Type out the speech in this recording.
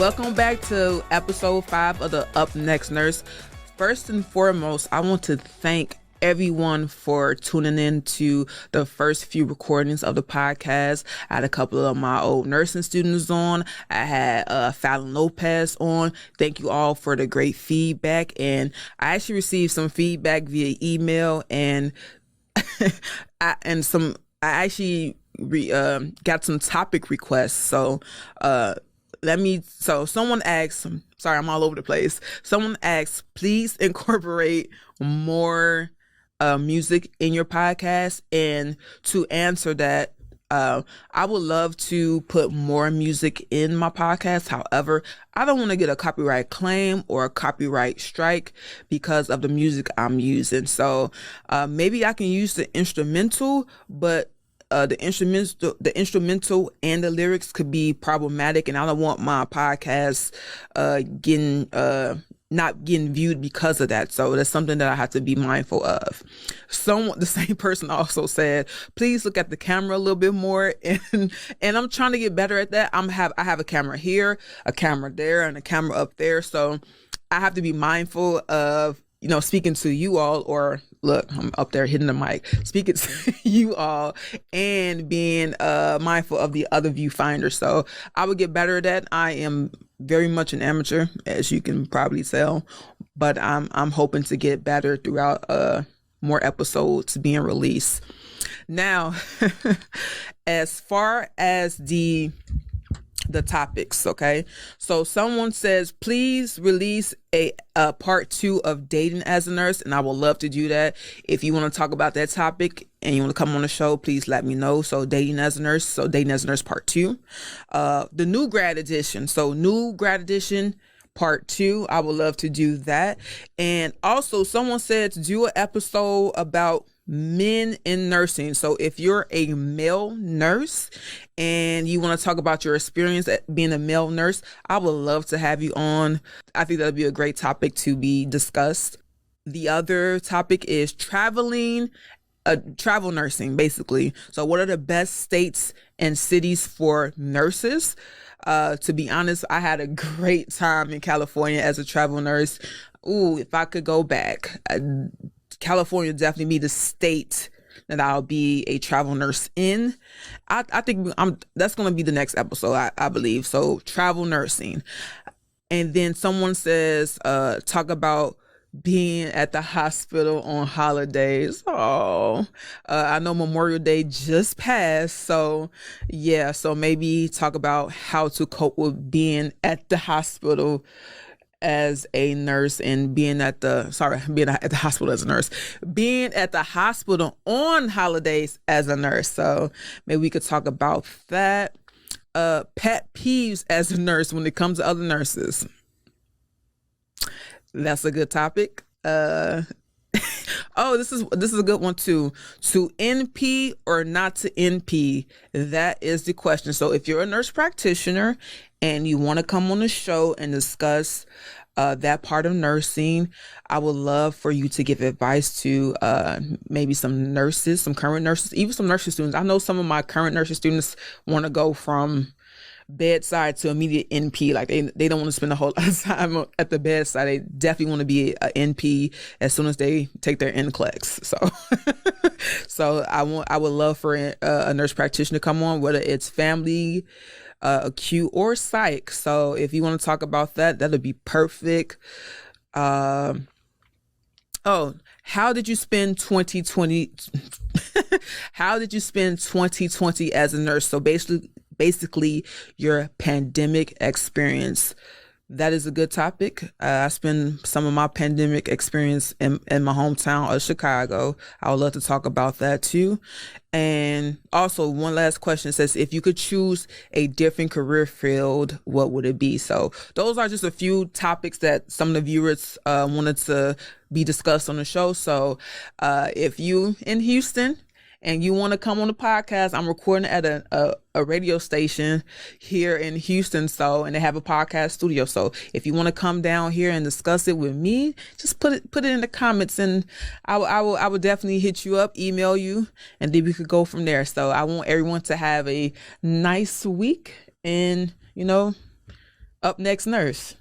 Welcome back to episode 5 of the Up Next Nurse. First and foremost, I want to thank everyone for tuning in to the first few recordings of the podcast. I had a couple of my old nursing students on. I had Fallon Lopez on. Thank you all for the great feedback. And I actually received some feedback via email and I actually got some topic requests. So someone asked, sorry, I'm all over the place. Someone asked, please incorporate more music in your podcast. And to answer that, I would love to put more music in my podcast. However, I don't want to get a copyright claim or a copyright strike because of the music I'm using. So maybe I can use the instrumental, but the instrumental and the lyrics could be problematic, and I don't want my podcast not getting viewed because of that. So that's something that I have to be mindful of. The same person also said, please look at the camera a little bit more, and I'm trying to get better at that. I have a camera here, a camera there, and a camera up there. So I have to be mindful of speaking to you all, or look, I'm up there hitting the mic, speaking to you all, and being mindful of the other viewfinders. So I would get better at that. I am very much an amateur, as you can probably tell, but I'm hoping to get better throughout more episodes being released. Now, as far as the topics, okay, so someone says please release a part 2 of dating as a nurse, and I would love to do that. If you want to talk about that topic and you want to come on the show, please let me know. So dating as a nurse part 2, the new grad edition, part 2, I would love to do that. And also someone said to do an episode about men in nursing. So if you're a male nurse and you want to talk about your experience at being a male nurse, I would love to have you on. I think that'd be a great topic to be discussed. The other topic is travel nursing, basically. So what are the best states and cities for nurses? To be honest, I had a great time in California as a travel nurse. Ooh, if I could go back, California would definitely be the state that I'll be a travel nurse in. I think that's going to be the next episode, I believe. So travel nursing. And then someone says, talk about being at the hospital on holidays. I know Memorial Day just passed. So yeah, so maybe talk about how to cope with being at the hospital as a nurse, and being at the hospital as a nurse, being at the hospital on holidays as a nurse. So maybe we could talk about that. Pet peeves as a nurse when it comes to other nurses. That's a good topic. This is a good one too. To NP or not to NP? That is the question. So if you're a nurse practitioner and you want to come on the show and discuss that part of nursing, I would love for you to give advice to maybe some nurses, some current nurses, even some nursing students. I know some of my current nursing students want to go from bedside to immediate NP. Like they don't want to spend a whole lot of time at the bedside. They definitely want to be an NP as soon as they take their NCLEX. So I would love for a nurse practitioner to come on, whether it's family, acute, or psych. So if you want to talk about that, that'll be perfect. How did you spend 2020? How did you spend 2020 as a nurse? So basically your pandemic experience. That is a good topic. I spend some of my pandemic experience in my hometown of Chicago. I would love to talk about that too. And also one last question says, if you could choose a different career field, what would it be? So those are just a few topics that some of the viewers wanted to be discussed on the show. So if you in Houston and you want to come on the podcast, I'm recording at a radio station here in Houston. And they have a podcast studio. So if you want to come down here and discuss it with me, just put it in the comments, and I will definitely hit you up, email you, and then we could go from there. So I want everyone to have a nice week, and Up next, nurse.